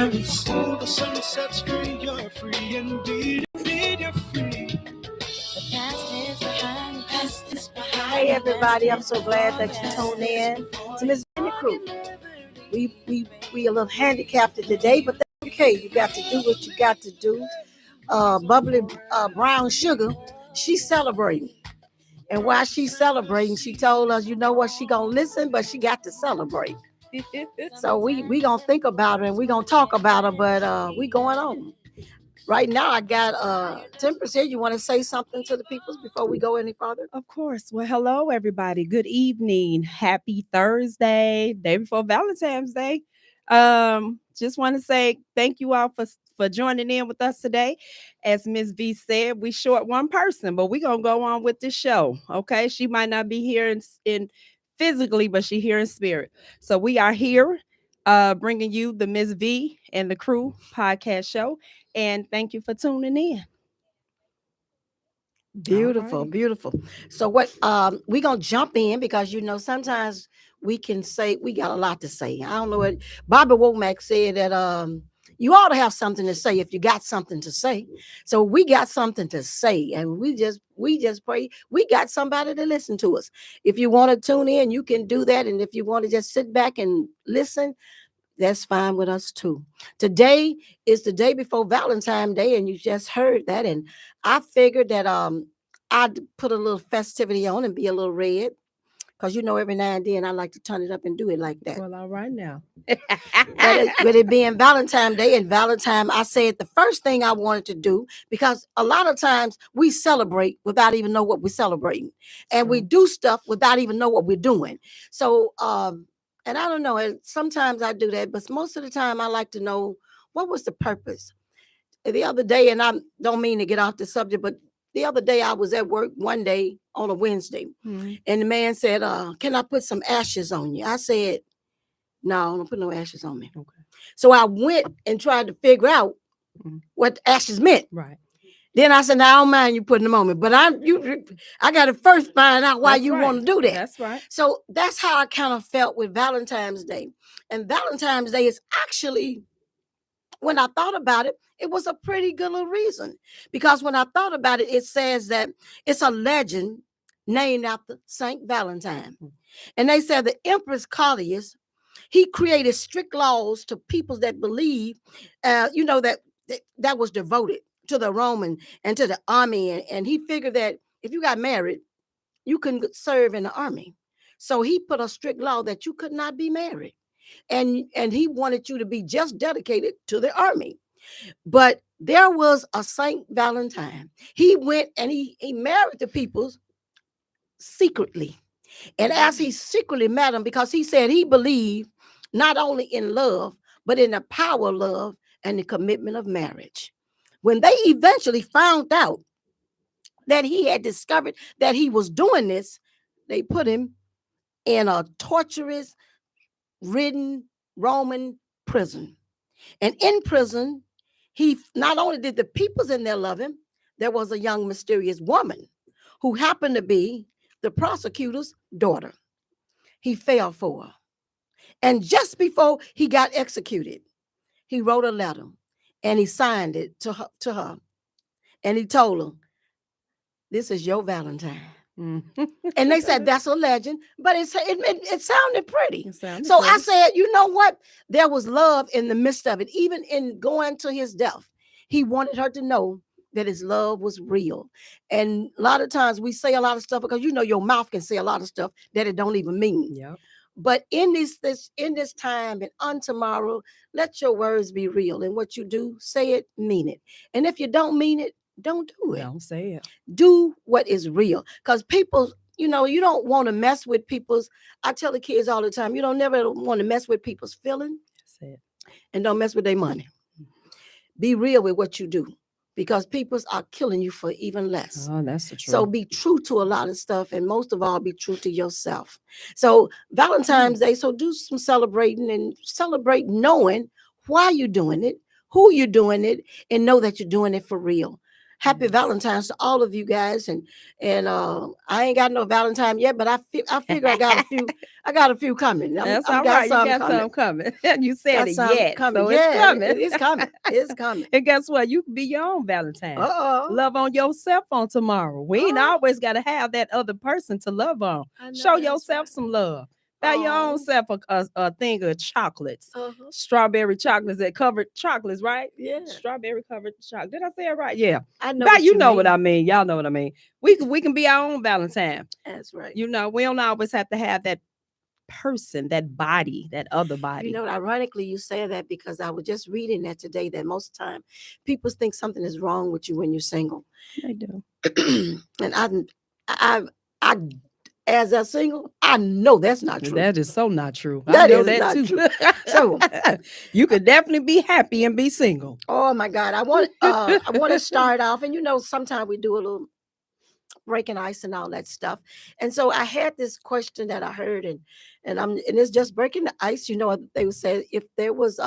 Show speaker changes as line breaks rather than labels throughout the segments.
So the sun sets free, you're free indeed. Indeed, you're free.
Hey everybody, I'm so glad that you tuned in to Miss Vee and The Crew. We a little handicapped today, but that's okay. You got to do what you got to do. Bubbly brown sugar, she's celebrating. And while she's celebrating, she told us, you know what, she gonna listen, but she got to celebrate. So we gonna think about her and we gonna talk about her, but we going on. Right now, I got Temperance here. You want to say something to the people before we go any further?
Of course. Well, hello, everybody. Good evening. Happy Thursday, day before Valentine's Day. Just want to say thank you all for joining in with us today. As Miss V said, we short one person, but we're going to go on with this show, okay? She might not be here in physically, but she here in spirit. So we are here bringing you the Miss V and The Crew podcast show. And thank you for tuning in.
Beautiful,
right.
Beautiful. So what we're gonna jump in because you know sometimes we can say we got a lot to say. I don't know what Bobby Womack said that you ought to have something to say if you got something to say. So we got something to say, and we just pray we got somebody to listen to us. If you want to tune in, you can do that, and if you want to just sit back and listen, that's fine with us too. Today is the day before Valentine's Day, and you just heard that. And I figured that I'd put a little festivity on and be a little red. Because you know, every now and then I like to turn it up and do it like that.
Well, all right now.
But it being Valentine's Day and Valentine, I said the first thing I wanted to do, because a lot of times we celebrate without even know what we're celebrating. And we do stuff without even know what we're doing. So and I don't know, and sometimes I do that, but most of the time I like to know what was the purpose. The other day, and I don't mean to get off the subject, but the other day I was at work one day on a Wednesday, and the man said, can I put some ashes on you? I said, no, don't put no ashes on me. Okay. So I went and tried to figure out what ashes meant.
Right.
Then I said, now I don't mind you putting them on me, but I got to first find out why you want to do that.
That's right.
So that's how I kind of felt with Valentine's Day. And Valentine's Day is actually, when I thought about it, it was a pretty good little reason. Because when I thought about it, it says that it's a legend named after Saint Valentine. And they said the Empress Claudius, he created strict laws to people that believe, that was devoted to the Roman and to the army. And he figured that if you got married, you couldn't serve in the army. So he put a strict law that you could not be married. And he wanted you to be just dedicated to the army. But there was a Saint Valentine. He went and he married the people secretly. And as he secretly met them, because he said he believed not only in love, but in the power of love and the commitment of marriage. When they eventually found out that he had discovered that he was doing this, they put him in a torturous, ridden Roman prison. And in prison, he not only did the peoples in there love him, there was a young mysterious woman who happened to be the prosecutor's daughter. He fell for her. And just before he got executed, he wrote a letter and he signed it to her. And he told her, this is your Valentine. And they said that's a legend, but it sounded pretty. Pretty. I said, you know what? There was love in the midst of it. Even in going to his death, he wanted her to know that his love was real. And a lot of times we say a lot of stuff because you know your mouth can say a lot of stuff that it don't even mean.
Yep.
But in this time and on tomorrow, let your words be real. And what you do, say it, mean it. And if you don't mean it, don't do it.
Don't say it.
Do what is real. Because people, you don't want to mess with people's, I tell the kids all the time, you don't never want to mess with people's feelings.
That's it.
And don't mess with their money. Be real with what you do. Because people are killing you for even less.
Oh, that's the truth.
So be true to a lot of stuff. And most of all, be true to yourself. So Valentine's Day, so do some celebrating and celebrate knowing why you're doing it, who you're doing it, and know that you're doing it for real. Happy Valentine's to all of you guys, and I ain't got no Valentine yet, but I figure I got a few coming.
That's
I'm
all
got
right. You
some
got
coming.
some coming. You said
Got
it
some
yet,
coming.
so it's
Yeah,
coming.
it is coming. It's coming.
And guess what? You can be your own Valentine.
Uh-oh.
Love on yourself on tomorrow. We ain't
Oh.
always got to have that other person to love on.
I know
Show
that's
yourself
right.
some love. Buy your
Oh.
own self a thing of chocolates.
Uh-huh.
Strawberry chocolates that covered chocolates, right?
Yeah.
Strawberry covered chocolate. Did I say it right? Yeah.
I know
But
what
you
you
know
mean.
what I mean. Y'all know what I mean. We can be our own Valentine.
That's right.
You know, we don't always have to have that person, that body, that other body.
You know, ironically, you say that because I was just reading that today that most of the time people think something is wrong with you when you're single.
They do.
And I, as a single, I know that's not true.
That is so not true. I
That
know
is
that
not
too.
true. So
you could definitely be happy and be single.
oh my God, I want to start off, and you know, sometimes we do a little breaking ice and all that stuff. And so I had this question that I heard, and it's just breaking the ice. You know, they would say if there was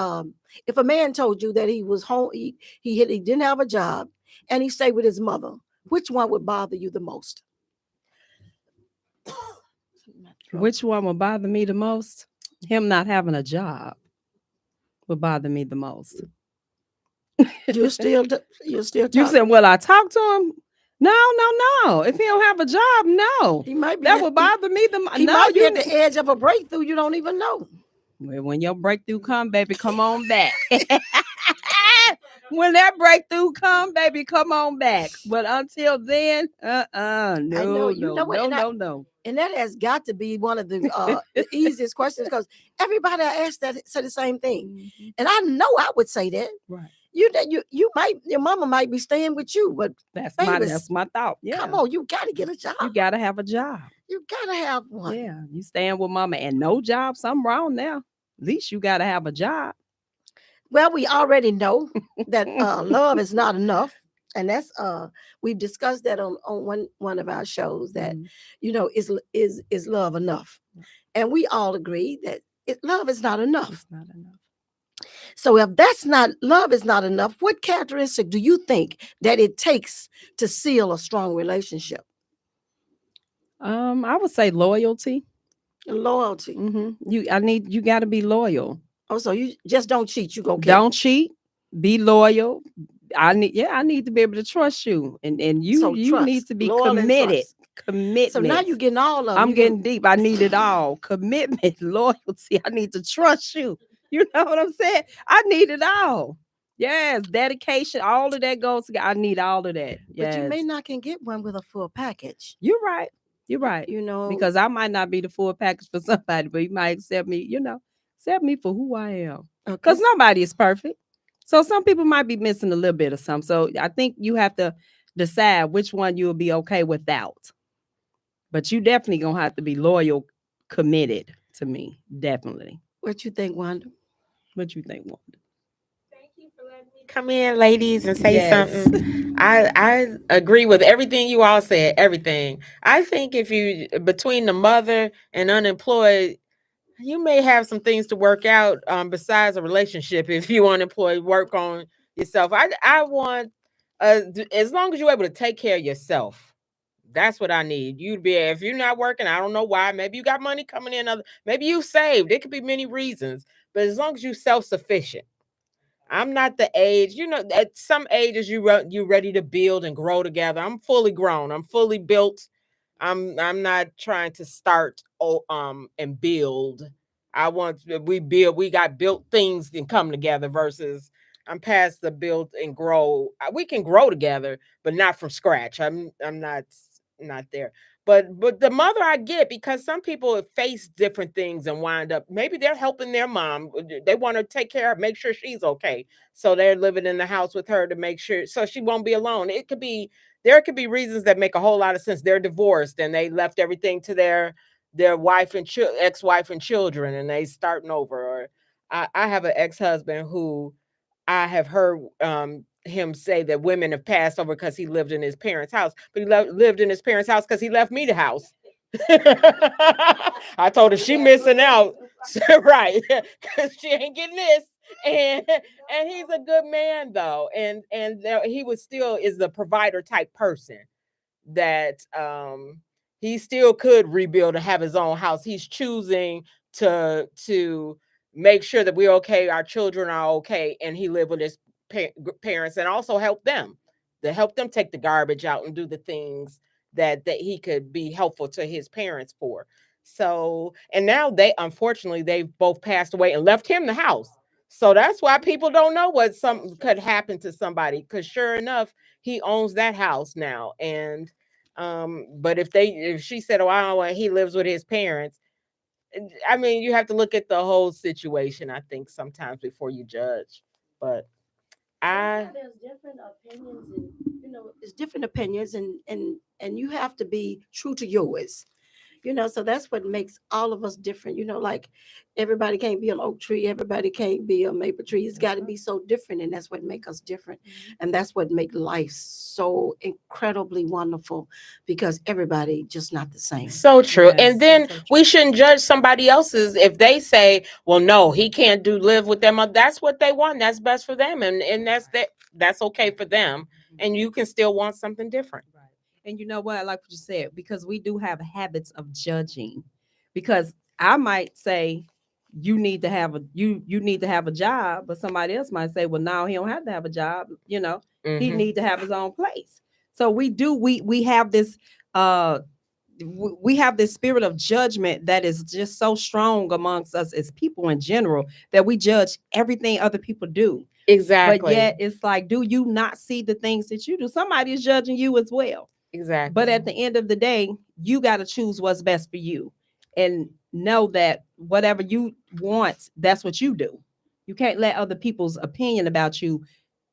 if a man told you that he was home, he didn't have a job, and he stayed with his mother, which one would bother you the most?
Which one would bother me the most? Him not having a job would bother me the most.
You still
You
talking?
said, well, I talked to him. No. If he don't have a job, no.
He might be
That would bother me the most.
He
No,
might be
you
at the edge of a breakthrough. You don't even know.
Well, when your breakthrough come, baby, come on back. When that breakthrough come, baby, come on back. But until then, no.
And that has got to be one of the easiest questions because everybody I asked that say the same thing, and I know I would say that.
Right.
Your mama might be staying with you, but
that's
babies,
my thought. Yeah.
Come on, you got to get a job.
You got to have a job.
You got to have one.
Yeah, you staying with mama and no job, something wrong now. At least you got to have a job.
Well, we already know that love is not enough. And that's we've discussed that on one of our shows that you know is love enough, and we all agree that love is not enough.
It's not enough.
So if love is not enough, what characteristic do you think that it takes to seal a strong relationship?
I would say loyalty.
Loyalty.
You got to be loyal.
Oh, so you just don't cheat. You go
don't cheat. Be loyal. I need to be able to trust you, and you need to be committed. Commitment.
So now you're getting all of them.
I'm getting deep. I need it all. Commitment, loyalty. I need to trust you. You know what I'm saying? I need it all. Yes, dedication. All of that goes together. I need all of that. Yes.
But you may not can get one with a full package.
You're right.
You know,
because I might not be the full package for somebody, but you might accept me. Accept me for who I am. Because nobody is perfect. So some people might be missing a little bit of something. So I think you have to decide which one you'll be okay without. But you definitely gonna have to be loyal, committed to me. Definitely.
What you think, Wanda?
What you think, Wanda?
Thank you for letting me come in, ladies, and say something. I agree with everything you all said. Everything. I think if you between the mother and unemployed, you may have some things to work out besides a relationship. If you unemployed, work on yourself. I want as long as you're able to take care of yourself. That's what I need. You'd be if you're not working. I don't know why. Maybe you got money coming in. Maybe you saved. It could be many reasons. But as long as you're self-sufficient. I'm not the age. At some ages you ready to build and grow together. I'm fully grown. I'm fully built. I'm not trying to start and build. We got built things and come together versus I'm past the build and grow. We can grow together, but not from scratch. I'm not there. But the mother I get because some people face different things and wind up maybe they're helping their mom. They want to take care of, make sure she's okay. So they're living in the house with her to make sure so she won't be alone. There could be reasons that make a whole lot of sense. They're divorced and they left everything to their wife and ex-wife and children and they starting over. Or I have an ex-husband who I have heard him say that women have passed over because he lived in his parents' house, but he lived in his parents' house because he left me the house. I told her she missing out. Right, because she ain't getting this. And he's a good man though, and he was still is the provider type person that he still could rebuild and have his own house. He's choosing to make sure that we're okay, our children are okay, and he live with his parents and also help them to help them take the garbage out and do the things that he could be helpful to his parents for. So, and now they unfortunately they've both passed away and left him the house. So that's why people don't know what something could happen to somebody, because sure enough, he owns that house now. And but if she said, oh, I don't want, he lives with his parents, I mean, you have to look at the whole situation, I think, sometimes before you judge. But
there's different opinions, and it's different opinions, and you have to be true to yours. So that's what makes all of us different. Like everybody can't be an oak tree, everybody can't be a maple tree. It's got to be so different, and that's what makes us different. And that's what makes life so incredibly wonderful, because everybody just not the same.
So true.
Yes,
And then
so true.
we shouldn't judge somebody else's if they say, well, no, he can't live with them. That's what they want. That's best for them. And that's okay for them. And you can still want something different.
Right. And you know what? I like what you said, because we do have habits of judging. Because I might say you need to have a job, but somebody else might say, well, no, he don't have to have a job. He need to have his own place. So we have this we have this spirit of judgment that is just so strong amongst us as people in general, that we judge everything other people do.
Exactly.
But yet it's like, do you not see the things that you do? Somebody is judging you as well.
Exactly.
But at the end of the day, you got to choose what's best for you, and know that whatever you want, that's what you do. You can't let other people's opinion about you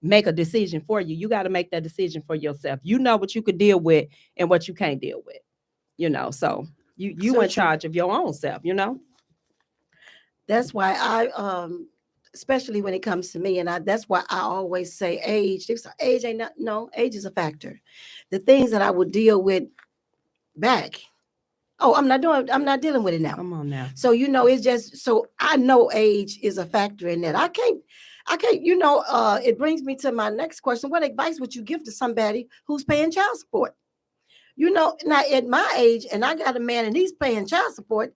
make a decision for you. You got to make that decision for yourself. You know what you could deal with and what you can't deal with. So you
So
in
true.
charge of your own self.
That's why I especially when it comes to me, and that's why I always say age. Age ain't not, no, age is a factor. The things that I would deal with back, I'm not dealing with it now.
Come on now.
So it's just, so I know age is a factor in that. I can't. It brings me to my next question. What advice would you give to somebody who's paying child support? Now at my age, and I got a man and he's paying child support,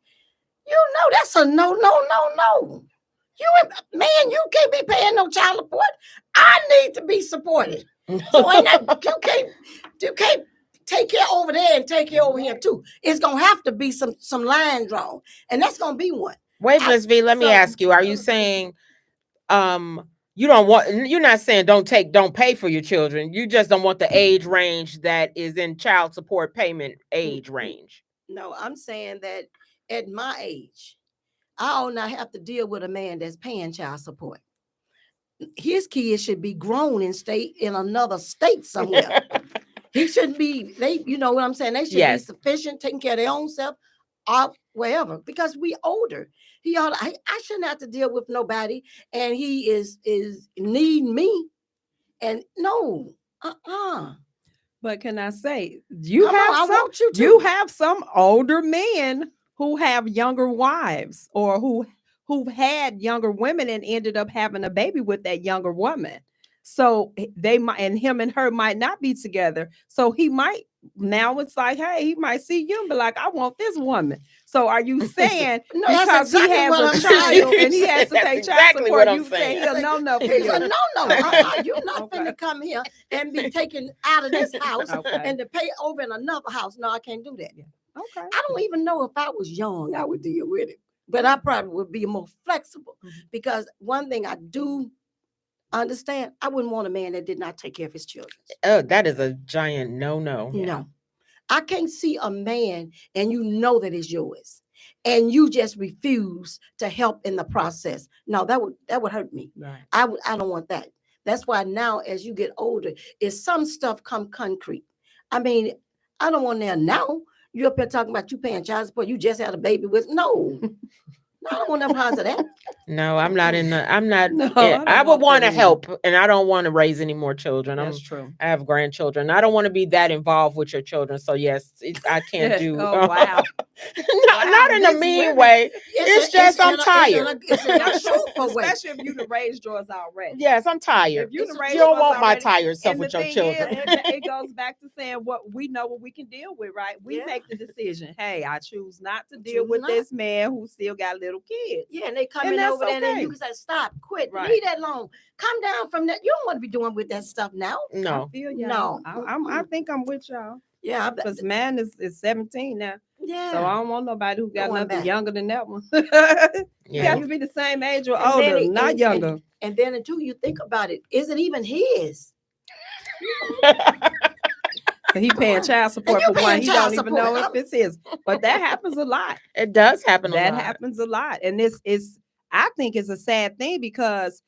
that's a no. You can't be paying no child support. I need to be supported. So you can't take care over there and take care over here too. It's gonna have to be some line drawn, and that's gonna be one.
Wait, Ms. V, let me ask you, are you saying you're not saying don't pay for your children, you just don't want the age range that is in child support payment age range?
No, I'm saying that at my age, I will not have to deal with a man that's paying child support. His kids should be grown and stay in another state somewhere. He shouldn't be, you know what I'm saying? They should be sufficient, taking care of their own self, or wherever, because we older. I shouldn't have to deal with nobody, and he is need me. And no,
But can I say, you have some older men who have younger wives, or who've had younger women and ended up having a baby with that younger woman. So they might, and him and her might not be together. So he might, now it's like, hey, he might see you and be like, I want this woman. So are you saying
No,
because
that's exactly
he has
what
a
I'm
child
saying.
and he has to pay child support, you say he'll no for
He's
you?
a no. You're not finna come here and be taken out of this house and to pay over in another house. No, I can't do that.
Okay.
I don't even know if I was young, I would deal with it. But I probably would be more flexible, because one thing I do understand, I wouldn't want a man that did not take care of his children.
Oh, that is a giant no.
No. I can't see a man and you know that it's yours, and you just refuse to help in the process. No, that would hurt me.
Right.
I don't want that. That's why now, as you get older, is some stuff come concrete. I mean, I don't want that now. You up here talking about you paying child support, you just had a baby with. No, I don't want no parts of that.
No, I'm not in the. I'm not.
No,
I would want to
that
help, and I don't want to raise any more children.
That's true.
I have grandchildren. I don't want to be that involved with your children. So yes, I can't do.
Oh wow.
Not in a mean way. It's just I'm tired.
It's in a truthful way.
Especially if you done raised yours already.
Yes, I'm tired.
If you done raised
You don't
yours
want my
already,
tired stuff
and
with
the
your
thing
children.
Is, it goes back to saying what we know, what we can deal with, right? We make the decision. Hey, I choose not to deal with this man who still got little kids.
Yeah, and they coming over there, and you can say, "Stop, quit, leave that alone, come down from that." You don't want to be doing with that stuff now.
No,
I feel y'all. I think I'm with y'all.
Yeah,
because man is 17 now.
Yeah,
so I don't want nobody who got nothing younger than that one. You got to be the same age or
and
older, not younger.
And then until you think about it, is it even his?
He paying child support for one. He don't even know if it's his. But that happens a lot.
It does happen a lot.
That happens a lot. And this is, I think, is a sad thing because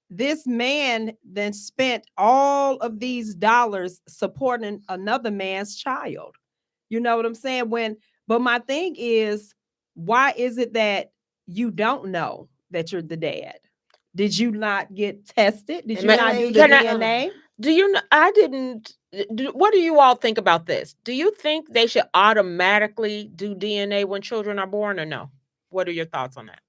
this man then spent all of these dollars supporting another man's child. You know what I'm saying? But my thing is, why is it that you don't know that you're the dad? Did you not get tested? Did you not do the DNA?
Do you know? I didn't. What do you all think about this? Do you think they should automatically do DNA when children are born or no? What are your thoughts on that?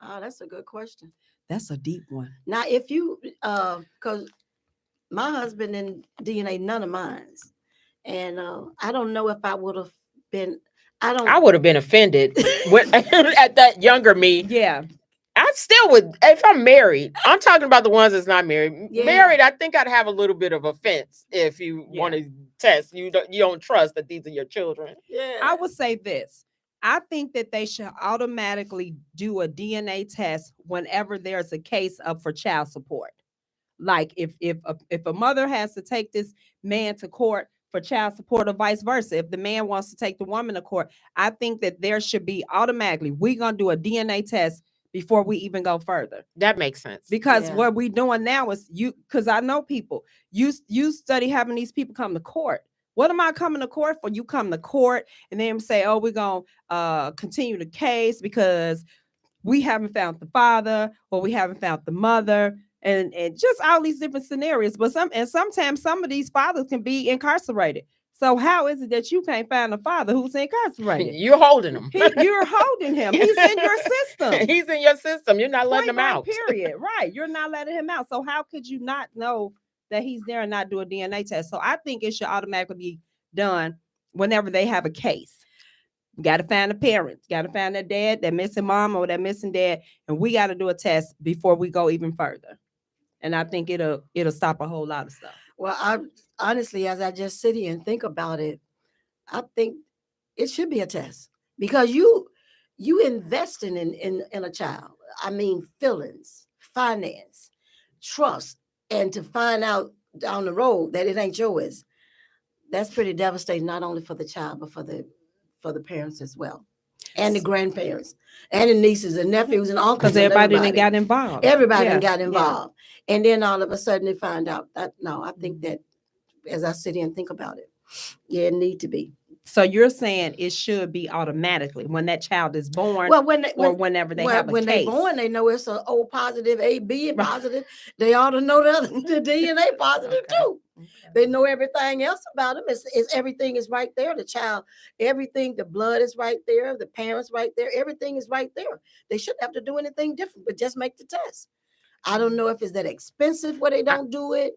Oh, that's a good question.
That's a deep one.
Now, if you, because my husband and DNA, none of mine's. And I don't know if I would have been, I
would have been offended at that younger me.
Yeah.
I still would, if I'm married, I'm talking about the ones that's not married. Yeah. Married, I think I'd have a little bit of offense if you want to test. You don't trust that these are your children.
Yeah. I would say this. I think that they should automatically do a DNA test whenever there's a case up for child support. Like if a mother has to take this man to court for child support or vice versa, if the man wants to take the woman to court, I think that there should be automatically, we're going to do a DNA test before we even go further.
That makes sense.
Because what we're doing now is because I know people, you study having these people come to court. What am I coming to court for? You come to court and then say, oh, we're going to continue the case because we haven't found the father or we haven't found the mother and just all these different scenarios. But sometimes some of these fathers can be incarcerated. So how is it that you can't find a father who's incarcerated?
You're holding him.
You're holding him. He's in your system.
He's in your system. You're not letting him out.
Period. Right. You're not letting him out. So how could you not know that he's there and not do a DNA test? So I think it should automatically be done whenever they have a case. You got to find the parents, got to find that dad, that missing mom or that missing dad, and we got to do a test before we go even further. And I think it'll stop a whole lot of stuff.
Well, I honestly, as I just sit here and think about it, I think it should be a test because you investing in a child. I mean, feelings, finance, trust, and to find out down the road that it ain't yours, that's pretty devastating, not only for the child, but for the parents as well. And the grandparents and the nieces and nephews and uncles.
Because everybody done got involved.
Everybody done got involved. Yeah. And then all of a sudden they find out that, no, I think that as I sit here and think about it, it need to be.
So you're saying it should be automatically when that child is born, whenever they have a case.
When they're born, they know it's an O positive, A, B positive. They ought to know the DNA positive too. Okay. They know everything else about them. It's everything is right there. The child, everything, the blood is right there. The parents right there. Everything is right there. They shouldn't have to do anything different, but just make the test. I don't know if it's that expensive where they don't do it.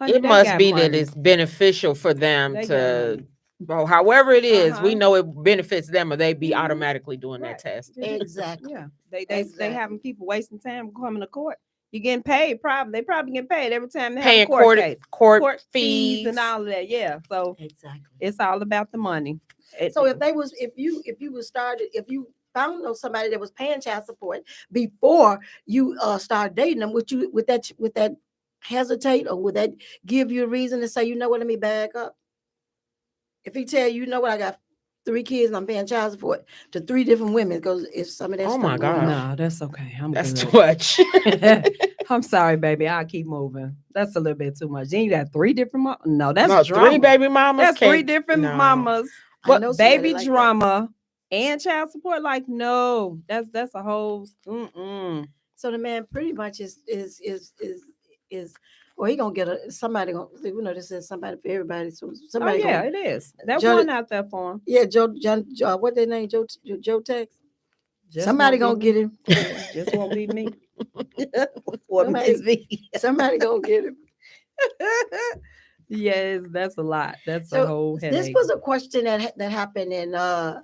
It must be that it's beneficial for them to, however it is, we know it benefits them or they be automatically doing that test.
Exactly.
Yeah. They having people wasting time coming to court. You're getting paid, they probably get paid every time they have a court fees and all of that. Yeah. So
exactly.
It's all about the money.
So if you found somebody that was paying child support before you start dating them, would that hesitate or would that give you a reason to say, you know what, let me back up? If he tell you, you know what, I got 3 kids and I'm paying child support to 3 different women because if some of that
stuff. Oh my God.
No, that's okay.
That's too much.
I'm sorry, baby. I'll keep moving. That's a little bit too much. Then you got 3 different mamas. No, that's drama.
3 baby mamas.
That's 3 different mamas. But baby drama and child support. Like, no, that's a whole.
So the man pretty much is well, he gonna get somebody gonna, you know, this is somebody for everybody. So somebody
it is. That
Joe-
one out there for him.
Yeah, Joe, what their name? Joe Tex.
Just
Somebody
won't
gonna
be
get him.
Yeah, just won't be me. Or
Somebody-
Miss V.
Somebody gonna get him.
Yes, that's a lot. That's a
So
whole headache.
this was a question that happened, and I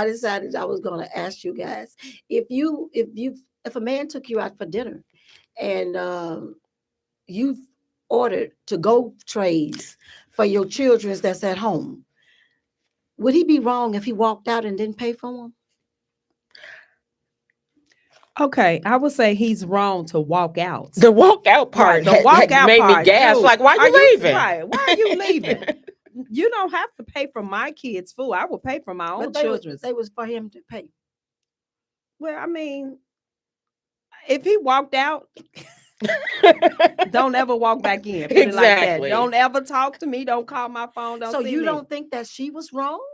decided I was gonna ask you guys if a man took you out for dinner, and you've ordered to-go trays for your children that's at home, would he be wrong if he walked out and didn't pay for them?
Okay, I would say he's wrong to walk out.
The walk out part.
Right, the walk out
made
part,
me gasp.
dude,
Like, why
are
you leaving?
Right, why are you leaving? You don't have to pay for my kids' food. I will pay for my own children's.
They was for him to pay.
Well, I mean, if he walked out, don't ever walk back in. Put it like that.
Exactly.
Don't ever talk to me. Don't call my phone. Don't
So
see
you
me.
don't think that she was wrong?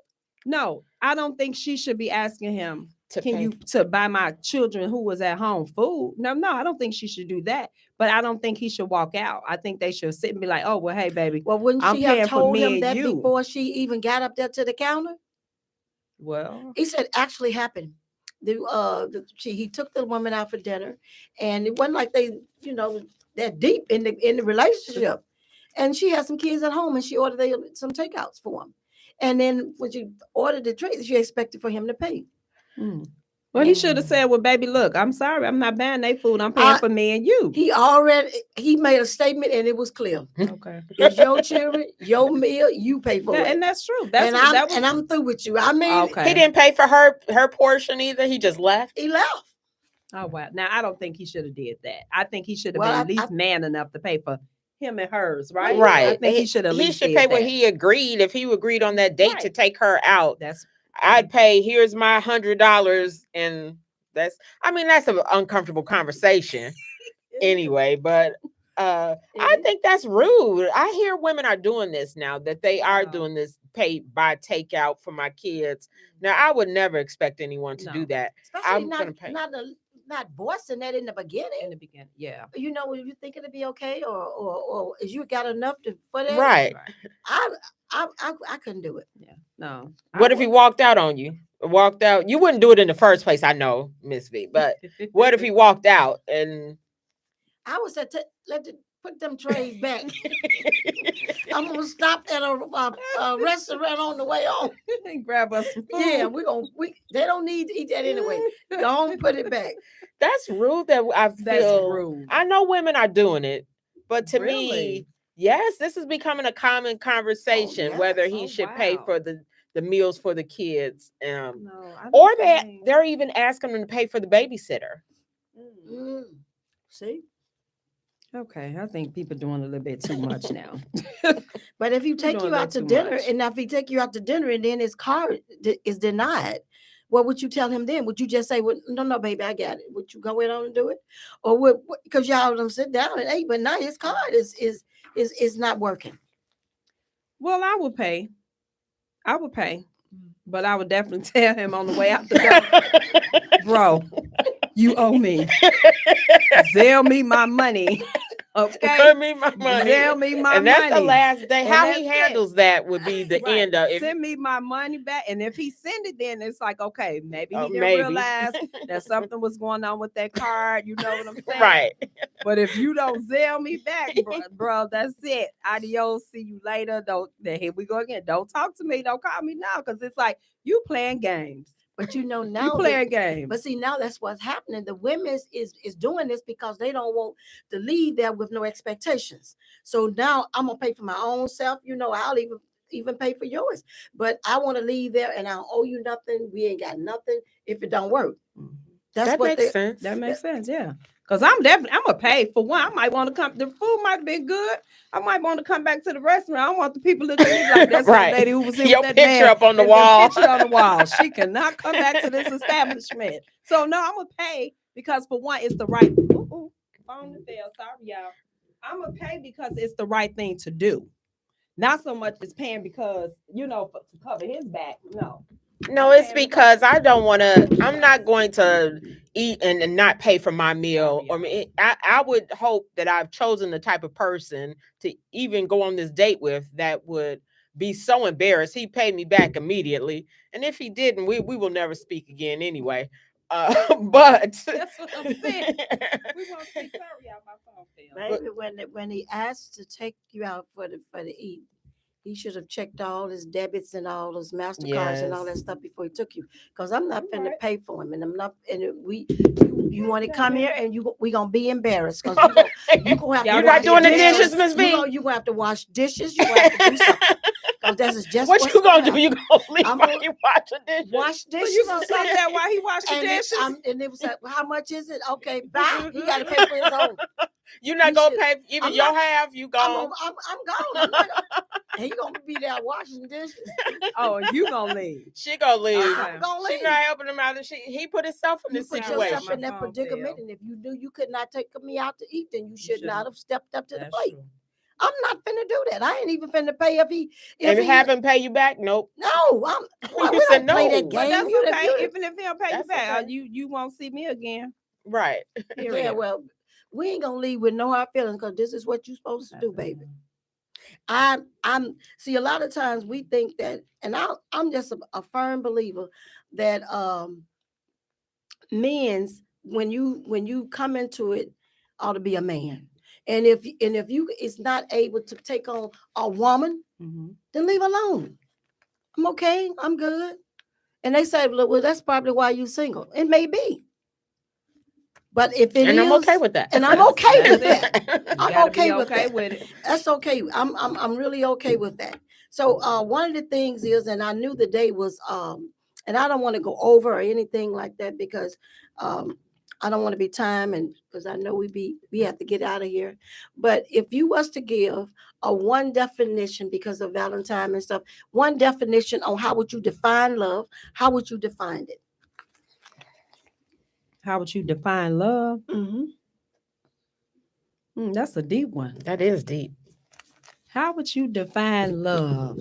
No, I don't think she should be asking him,
To
can
pay.
you to buy my children who was at home food? No, I don't think she should do that. But I don't think he should walk out. I think they should sit and be like, oh, well, hey, baby.
Well, wouldn't
I'm
she
paying
have
for
told
me
him
and
that
you.
before she even got up there to the counter?
Well,
He said actually happened. He took the woman out for dinner, and it wasn't like they, you know, that deep in the relationship. And she had some kids at home, and she ordered some takeouts for them. And then when she ordered the drinks, she expected for him to pay.
Well, he should have said, well, baby, look, I'm sorry. I'm not buying their food. I'm paying for me and you.
He made a statement, and it was clear.
Okay.
It's your children, your meal, you pay for it.
And that's true.
I'm through with you. I mean,
Okay.
He didn't pay for her portion either. He just left.
He left.
Oh, wow. Now, I don't think he should have did that. I think he should have
Well,
been at least man enough to pay for him and hers, right?
Right.
I think he should have.
He should pay what he agreed. If he agreed on that date to take her out, I'd pay. Here's my $100, and that's an uncomfortable conversation anyway. But I think that's rude. I hear women are doing this now. That they are doing this pay by takeout for my kids. Now I would never expect anyone to do that.
Especially not voicing that in the beginning.
Yeah.
You know, you think it'll be okay, or is you got enough for that?
Right.
I couldn't do it.
Yeah. No.
What if he walked out on you? Walked out? You wouldn't do it in the first place, I know, Miss V. But what if he walked out and
I would say put them trays back. I'm gonna stop at a restaurant on the way home
and grab us some food.
Yeah, they don't need to eat that anyway. Go on, put it back.
That's rude. That's
rude.
I know women are doing it, but to me, yes, this is becoming a common conversation whether he should pay for the meals for the kids, or they're even asking them to pay for the babysitter.
See.
Okay, I think people doing a little bit too much now.
But if you take you out to dinner, and if he take you out to dinner and then his card is denied, what would you tell him then? Would you just say, "Well, no, baby, I got it"? Would you go in on and do it, or because y'all don't sit down and eat, but now his card is not working?
Well, I would pay, but I would definitely tell him on the way out the door, bro, you owe me. Zelle me my money. Okay.
Send me my money.
Zelle me my money.
And that's the last day.
And
How he handles that would be the
Right.
end of it.
Send me my money back. And if he send it, then it's like, okay, maybe he didn't
maybe.
realize that something was going on with that card. You know what I'm saying?
Right.
But if you don't Zelle me back, bro, that's it. Adios. See you later. Here we go again. Don't talk to me. Don't call me now. Because it's like you playing games.
But you know now
you playing games.
But see, now that's what's happening. The women is doing this because they don't want to leave there with no expectations. So now I'm gonna pay for my own self. You know, I'll even pay for yours. But I want to leave there and I don't owe you nothing. We ain't got nothing if it don't work.
That makes sense.
That makes sense, yeah. Because I'm gonna pay for one. I might want to come. The food might be good. I might want to come back to the restaurant. I want the people to look at me like that's
right.
the lady who was in
your
with that
picture
man.
up on the wall.
Picture on the wall. She cannot come back to this establishment. So no, I'm gonna pay because for one, it's the right. Phone the bell. Sorry, y'all. I'm gonna pay because it's the right thing to do. Not so much as paying because to cover his back. No.
No, it's because I don't want to. I'm not going to eat and not pay for my meal. Or I would hope that I've chosen the type of person to even go on this date with that would be so embarrassed he paid me back immediately. And if he didn't, we will never speak again anyway. But
That's what I'm saying. We won't see Curry out my phone.
Maybe when he asked to take you out for the eat, he should have checked all his debits and all his MasterCards and all that stuff before he took you. Because I'm not finna pay for him, and I'm not. And you want to come here, and we gonna be embarrassed because you gonna have.
You're not doing the dishes, Miss V.
You gonna have to wash dishes. You gonna have to do something. That's just
what you gonna do? You gonna leave while you wash the dishes?
Wash dishes.
So you gonna say that while he washed the dishes?
And it was like, well, how much is it? Okay, bye. He got to pay for his own.
You're not gonna pay even your half. You gone?
I'm gone. And he gonna be there washing dishes.
Oh, you gonna leave?
She gonna leave.
I'm gonna leave.
She not helping him out. He put himself in this situation.
Put yourself in that predicament, and if you knew you could not take me out to eat, then you should not have stepped up to the plate. True. I'm not finna do that. I ain't even finna pay if he
have him pay you back. Nope.
No, we don't play that game.
But that's okay. Even if he don't pay you back, you won't see me again.
Right.
Yeah. Well, we ain't gonna leave with no hard feelings because this is what you're supposed to do, baby. I'm see a lot of times we think that, and I'm just a firm believer that men's when you come into it ought to be a man. And if you is not able to take on a woman, then leave alone. I'm okay. I'm good. And they say, well, that's probably why you single. It may be. But if it is,
I'm okay with that.
And I'm okay with that. I'm okay with
it.
That's okay. I'm really okay with that. So one of the things is, and I knew the day was, and I don't want to go over or anything like that because I don't want to be time, and because I know we have to get out of here. But if you was to give a one definition because of Valentine and stuff, one definition on how would you define love, how would you define it?
How would you define love? That's a deep one.
That is deep.
How would you define love?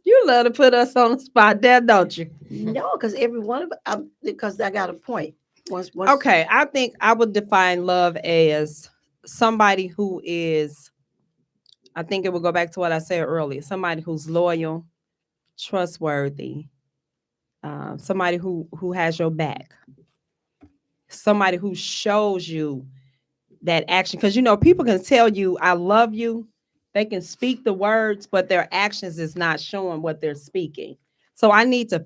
You love to put us on the spot there, don't you?
No, because every one of because I got a point.
Okay, I think I would define love as somebody who is, I think it will go back to what I said earlier, somebody who's loyal, trustworthy, somebody who has your back, somebody who shows you that action. Because, people can tell you, I love you. They can speak the words, but their actions is not showing what they're speaking. So I need to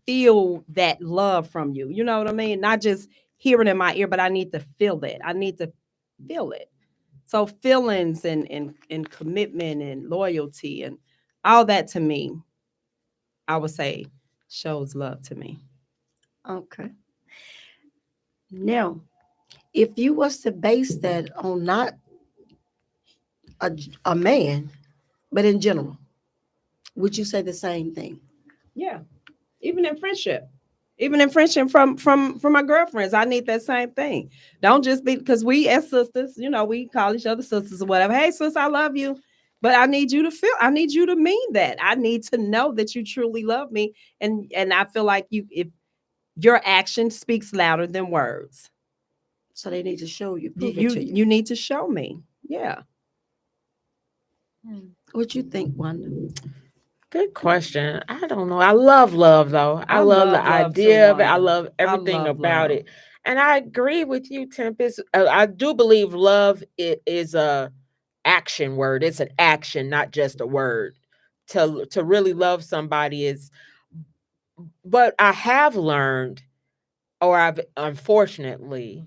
feel that love from you. You know what I mean? Not just hear it in my ear, but I need to feel it. I need to feel it. So feelings and commitment and loyalty and all that to me, I would say shows love to me.
Okay. Now, if you was to base that on not a man, but in general, would you say the same thing?
Yeah. Even in friendship from my girlfriends, I need that same thing. Don't just be, because we as sisters, we call each other sisters or whatever. Hey, sis, I love you. But I need you to mean that. I need to know that you truly love me. And I feel like if your action speaks louder than words.
So they need to show you.
You need to show me. Yeah.
What you think, Wanda?
Good question. I don't know. I love love, though. I love the idea of it. I love everything about it. And I agree with you, Tempest. I do believe love it is a action word. It's an action, not just a word. To really love somebody is. But I have learned, or I've unfortunately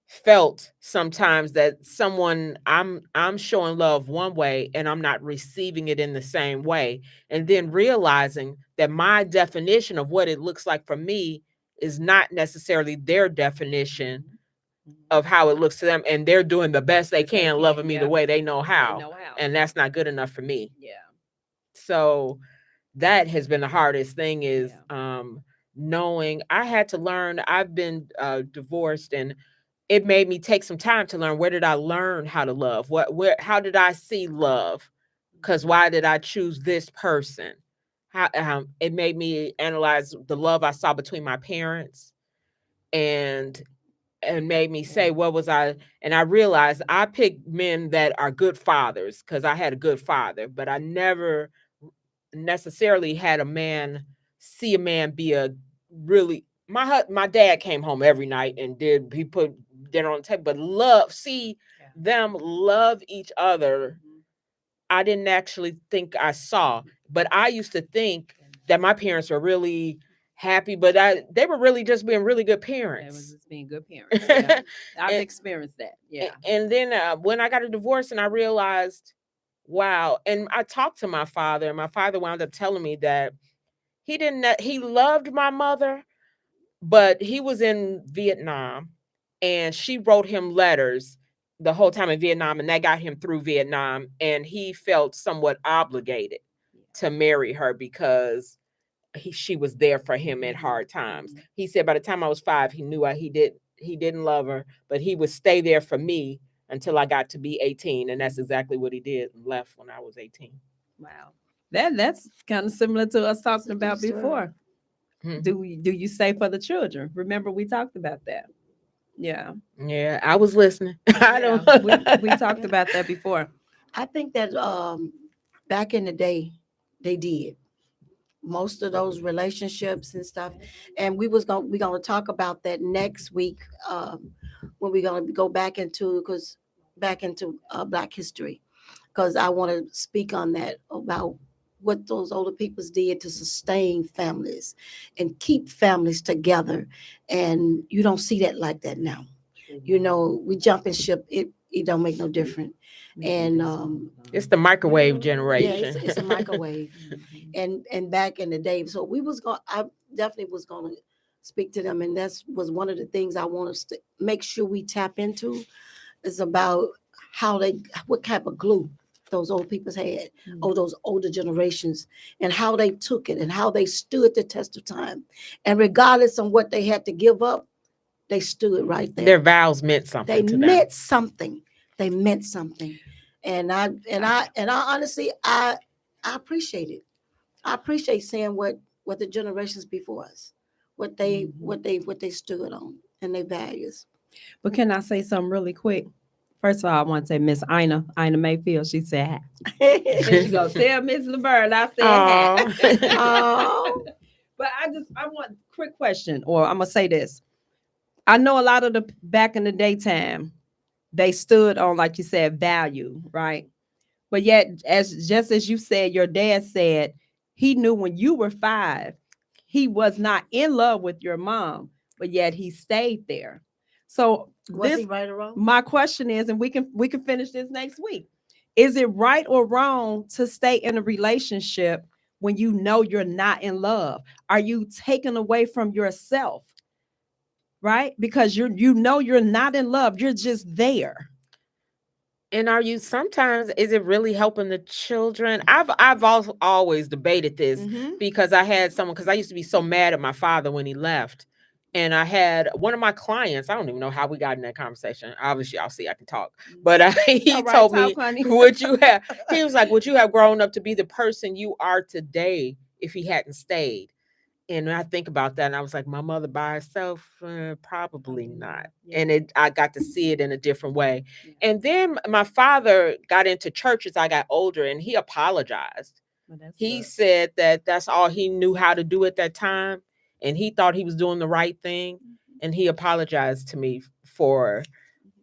felt sometimes that someone I'm showing love one way and I'm not receiving it in the same way, and then realizing that my definition of what it looks like for me is not necessarily their definition of how it looks to them, and they're doing the best they can loving me the way they know how, and that's not good enough for me. So that has been the hardest thing is knowing. I had to learn. I've been divorced, and it made me take some time to learn, where did I learn how to love? How did I see love? because why did I choose this person? How it made me analyze the love I saw between my parents, and made me say, what was I? And I realized I picked men that are good fathers because I had a good father, but I never necessarily had a man be a really, my dad came home every night and he put dinner on the table, but them love each other. I didn't actually think I saw, but I used to think that my parents were really happy, but they were really just being really good parents.
They was just being good parents. Yeah. I've experienced that. Yeah.
And then when I got a divorce and I realized, wow. And I talked to my father, and my father wound up telling me that he loved my mother, but he was in Vietnam and she wrote him letters the whole time in Vietnam, and that got him through Vietnam. And he felt somewhat obligated to marry her because she was there for him at hard times. He said by the time I was 5, he knew he didn't love her, but he would stay there for me until I got to be 18. And that's exactly what he did, and left when I was 18.
Wow. That's kind of similar to us talking about before. Mm-hmm. Do you say for the children? Remember, we talked about that. Yeah.
Yeah, I was listening. I don't.
We talked about that before.
I think that back in the day, they did most of those relationships and stuff, and we're gonna talk about that next week when we're gonna go back into Black history, because I want to speak on that about what those older peoples did to sustain families and keep families together, and you don't see that like that now. You know, we jump and ship, it don't make no difference. And
it's the microwave generation.
Yeah, it's a microwave. and back in the day, so I definitely was gonna speak to them, and that's was one of the things I want us to make sure we tap into, is about what type of glue those old people had, or those older generations, and how they took it and how they stood the test of time. And regardless of what they had to give up, they stood right there.
Their vows meant something.
They meant something. They meant something. And I honestly, I appreciate it. I appreciate seeing what the generations before us, what they stood on and their values.
But can I say something really quick? First of all, I want to say Miss Ina Mayfield. She said hi. She goes, tell Miss LeBurn I said hi. But I want a quick question, or I'm gonna say this. I know a lot of the back in the daytime, they stood on, like you said, value, right? But yet, just as you said, your dad said he knew when you were 5, he was not in love with your mom, but yet he stayed there. So
was he right or wrong?
My question is, and we can finish this next week. Is it right or wrong to stay in a relationship when you know you're not in love? Are you taken away from yourself? Right? Because you know you're not in love. You're just there.
And sometimes is it really helping the children? I've always debated this because I had someone, because I used to be so mad at my father when he left. And I had one of my clients, I don't even know how we got in that conversation. Obviously, I'll see I can talk. But he told me, he was like, would you have grown up to be the person you are today if he hadn't stayed? And I think about that, and I was like, my mother by herself, probably not. Yeah. And I got to see it in a different way. Yeah. And then my father got into church as I got older, and he apologized. He said that that's all he knew how to do at that time, and he thought he was doing the right thing. And he apologized to me for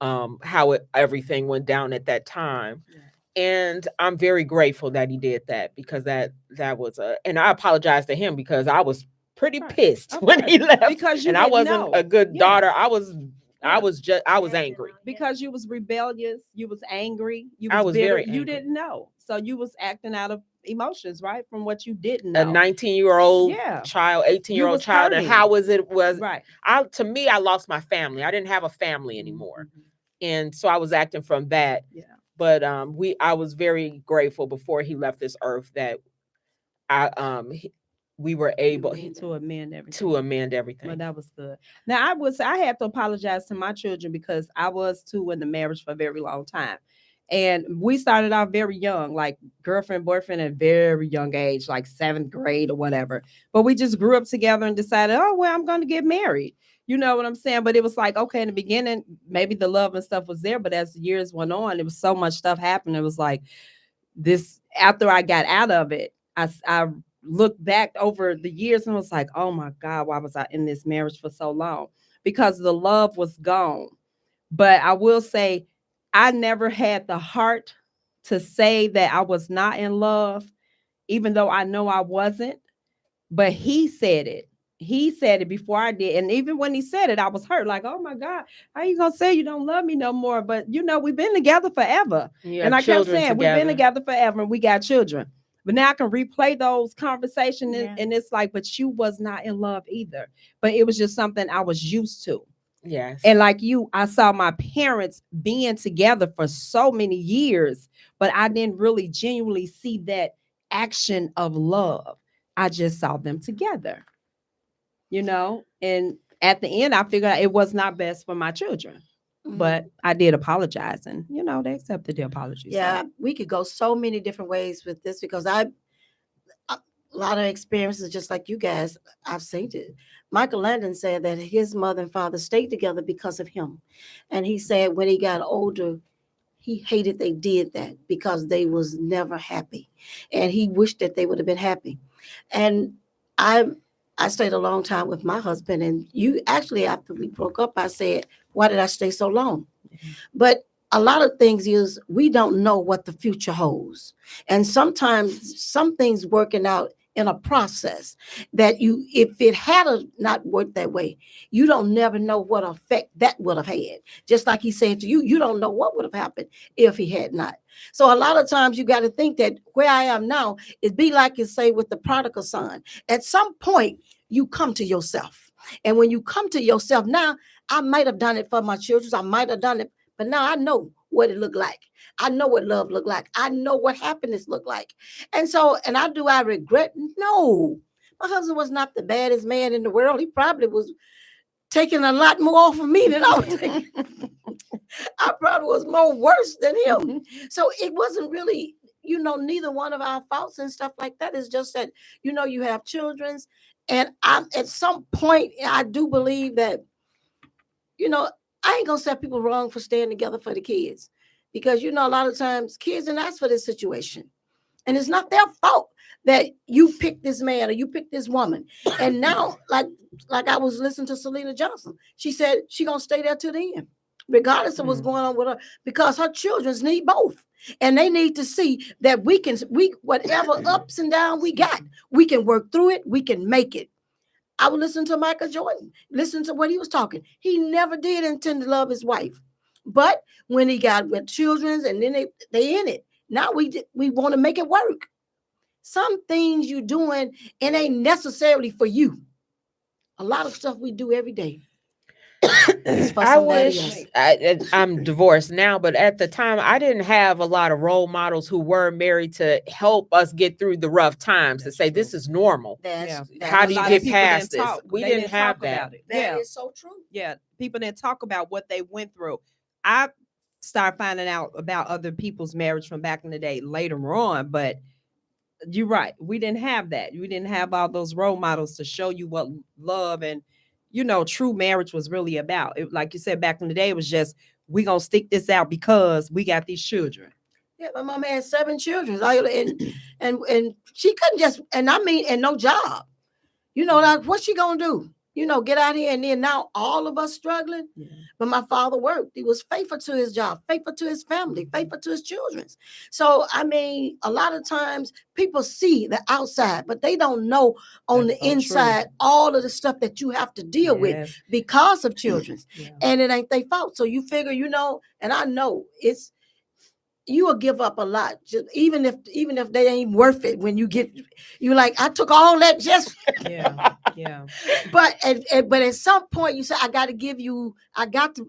how everything went down at that time. Yeah. And I'm very grateful that he did that, because that was and I apologized to him because I was pretty pissed when he left,
because
I wasn't a good daughter. I was angry
because you was rebellious. You was angry.
I was very angry.
You didn't know, so you was acting out of emotions, right? From what you didn't know.
A 19-year-old child, 18-year-old child, and how was it? Right. To me, I lost my family. I didn't have a family anymore, and so I was acting from that. Yeah. But I was very grateful before he left this earth that we were able
to amend everything. Well, that was good. Now I had to apologize to my children because I was too in the marriage for a very long time. And we started out very young, like girlfriend, boyfriend at a very young age, like 7th grade or whatever. But we just grew up together and decided, oh, well, I'm going to get married. You know what I'm saying? But it was like, okay, in the beginning, maybe the love and stuff was there. But as the years went on, it was so much stuff happened. It was like this, after I got out of it, I looked back over the years and was like, oh my God, why was I in this marriage for so long? Because the love was gone. But I will say, I never had the heart to say that I was not in love, even though I know I wasn't. But he said it. He said it before I did. And even when he said it, I was hurt. Like, oh my God, how you gonna say you don't love me no more? But you know, we've been together forever. And I kept saying, we've been together forever and we got children. But now I can replay those conversations and it's like, but you was not in love either. But it was just something I was used to.
Yes.
And like you, I saw my parents being together for so many years, but I didn't really genuinely see that action of love. I just saw them together, you know, and at the end, I figured out it was not best for my children, but I did apologize and, you know, they accepted the apology.
Yeah, we could go so many different ways with this because a lot of experiences, just like you guys, I've seen it. Michael Landon said that his mother and father stayed together because of him. And he said when he got older, he hated they did that because they was never happy. And he wished that they would have been happy. And I stayed a long time with my husband. And you actually, after we broke up, I said, why did I stay so long? But a lot of things is we don't know what the future holds. And sometimes some things working out in a process that you, if it had not worked that way, you don't never know what effect that would have had. Just like he said to you, you don't know what would have happened if he had not. So a lot of times you got to think that where I am now, it be like you say with the prodigal son. At some point, you come to yourself. And when you come to yourself now, I might have done it for my children. I might have done it, but now I know what it looked like. I know what love looked like. I know what happiness looked like. And so, and I regret? No. My husband was not the baddest man in the world. He probably was taking a lot more off of me than I was taking. I probably was more worse than him. So it wasn't really, you know, neither one of our faults and stuff like that. It's just that, you know, you have children. And at some point, I do believe that, you know, I ain't gonna set people wrong for staying together for the kids, because you know a lot of times kids didn't ask for this situation, and it's not their fault that you picked this man or you picked this woman. And now, like I was listening to Selena Johnson, she said she gonna stay there to the end, regardless of what's going on with her, because her children need both, and they need to see that we whatever ups and downs we got, we can work through it, we can make it. I would listen to Michael Jordan, listen to what he was talking. He never did intend to love his wife. But when he got with children and then they in it, now we want to make it work. Some things you doing, it ain't necessarily for you. A lot of stuff we do every day.
I wish I'm divorced now, but at the time I didn't have a lot of role models who were married to help us get through the rough times to say this is normal. How do you get past this? We didn't have that.
That is so true.
Yeah, people didn't talk about what they went through. I started finding out about other people's marriage from back in the day later on, but you're right. We didn't have that. We didn't have all those role models to show you what love and, you know, true marriage was really about. It, like you said, back in the day, it was just, we gonna stick this out because we got these children.
Yeah, my mama had 7 children, and she couldn't just, and no job. You know, like what's she gonna do? You know, get out here, and then now all of us struggling. Yeah. But my father worked. He was faithful to his job, faithful to his family, faithful to his children. So, I mean, a lot of times people see the outside, but they don't know on the inside all of the stuff that you have to deal with because of children. And it ain't their fault. So you figure, you know, and I know you will give up a lot, just even if they ain't worth it. When you like, I took all that just But at some point you say, I got to do it. I got to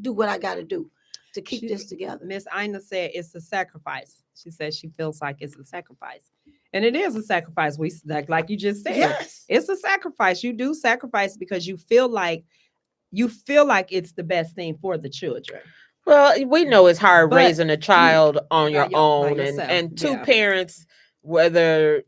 do what I got to do to keep this together.
Miss Ina said it's a sacrifice. She says she feels like it's a sacrifice, and it is a sacrifice. We like you just said,
yes,
it's a sacrifice. You do sacrifice because you feel like it's the best thing for the children.
Well, we know it's hard
But
raising a child on
by
your
by
own,
yourself.
and two
Yeah.
parents, whether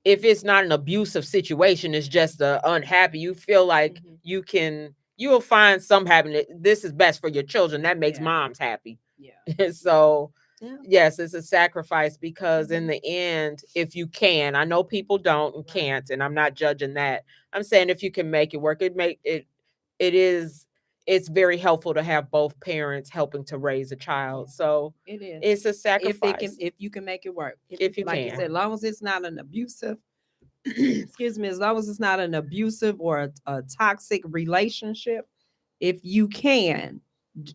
if it's not an abusive situation, it's just unhappy. You feel like you'll find some happiness. This is best for your children. That makes
Yeah.
moms happy.
Yeah.
So
Yeah.
yes, it's a sacrifice, because in the end, if you can, I know people don't and can't, and I'm not judging that. I'm saying if you can make it work, it's very helpful to have both parents helping to raise a child. So
It is.
it's a sacrifice.
If you can make it work.
If you
Like you
can.
said, as long as it's not an abusive excuse me, as long as it's not an abusive or a toxic relationship, if you can,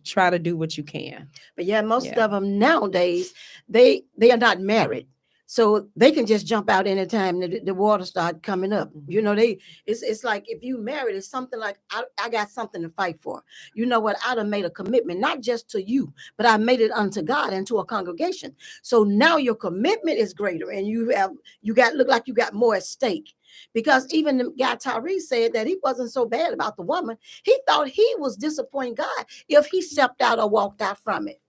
try to do what you can.
But yeah, most of them nowadays, they are not married. So they can just jump out anytime the water start coming up. You know, it's like if you married, it's something like I got something to fight for. You know what? I done made a commitment, not just to you, but I made it unto God and to a congregation. So now your commitment is greater, and you look like you got more at stake. Because even the guy Tyree said that he wasn't so bad about the woman. He thought he was disappointing God if he stepped out or walked out from it.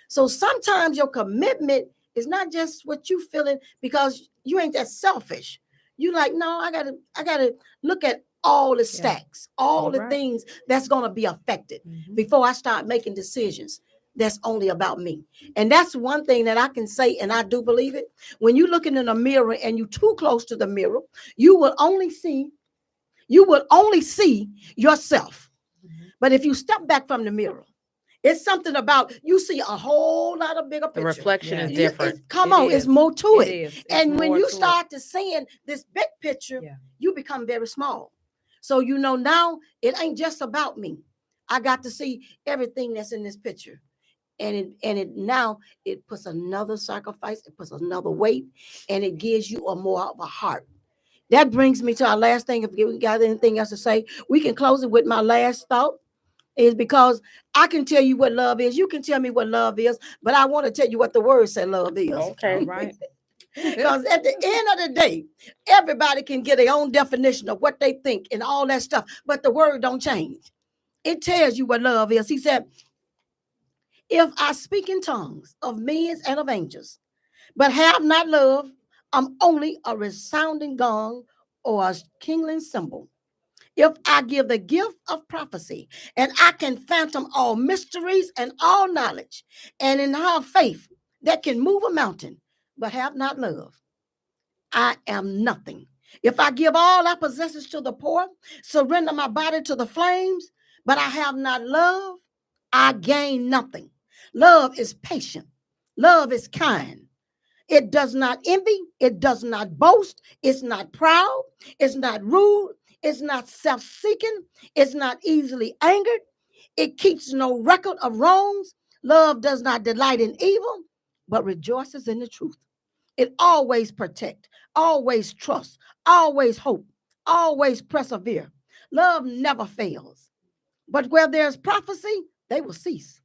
So sometimes your commitment is not just what you feeling, because you ain't that selfish. You like, no, I gotta look at all the stacks, all the things that's gonna be affected before I start making decisions. That's only about me. And that's one thing that I can say, and I do believe it. When you're looking in a mirror and you're too close to the mirror, you will only see yourself. But if you step back from the mirror, it's something about you see a whole lot of bigger picture.
The reflection is different.
It's more to it.
It's
and when you
to
start to seeing this big picture, you become very small. So you know now it ain't just about me. I got to see everything that's in this picture. And it puts another sacrifice, it puts another weight, and it gives you a more of a heart. That brings me to our last thing. If we got anything else to say, we can close it with my last thought. Is because I can tell you what love is. You can tell me what love is, but I want to tell you what the word said love is.
Okay.
All right.
Because at the end of the day, everybody can get their own definition of what they think and all that stuff, but the word don't change. It tells you what love is. He said, if I speak in tongues of men and of angels, but have not love, I'm only a resounding gong or a kindling cymbal. If I give the gift of prophecy and I can fathom all mysteries and all knowledge, and in have faith that can move a mountain, but have not love, I am nothing. If I give all our possessions to the poor, surrender my body to the flames, but I have not love, I gain nothing. Love is patient. Love is kind. It does not envy. It does not boast. It's not proud. It's not rude. It's not self-seeking. It's not easily angered. It keeps no record of wrongs. Love does not delight in evil, but rejoices in the truth. It always protect, always trust, always hope, always persevere. Love never fails. But where there's prophecy, they will cease.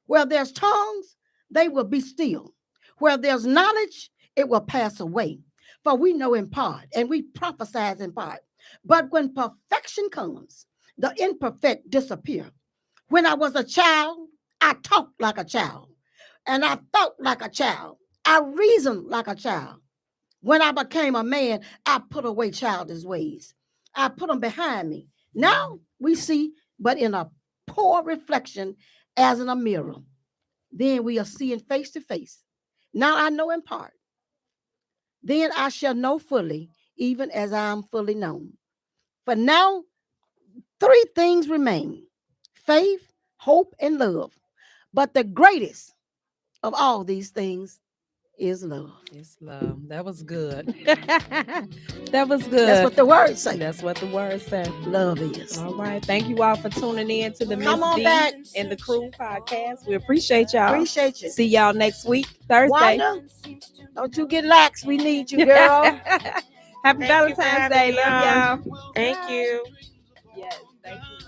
Where there's tongues, they will be still. Where there's knowledge, it will pass away. For we know in part and we prophesy in part. But when perfection comes, the imperfect disappear. When I was a child, I talked like a child, and I thought like a child. I reasoned like a child. When I became a man, I put away childish ways. I put them behind me. Now we see, but in a poor reflection as in a mirror. Then we are seeing face to face. Now I know in part. Then I shall know fully, even as I am fully known. For now, three things remain: faith, hope, and love. But the greatest of all these things is love.
It's love. That was good. That was good.
That's what the word says.
That's what the word said.
Love is.
All right. Thank you all for tuning in to the
Come on
Miss
back.
Vee and the Crew podcast. We appreciate y'all.
Appreciate you.
See y'all next week, Thursday.
Wanda, don't you get lax. We need you, girl.
Happy Valentine's Day. Love y'all.
Thank you.
Yes, thank you.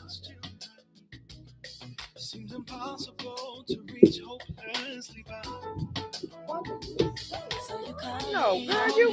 Seems impossible to reach hopelessly bound.
No, girl, you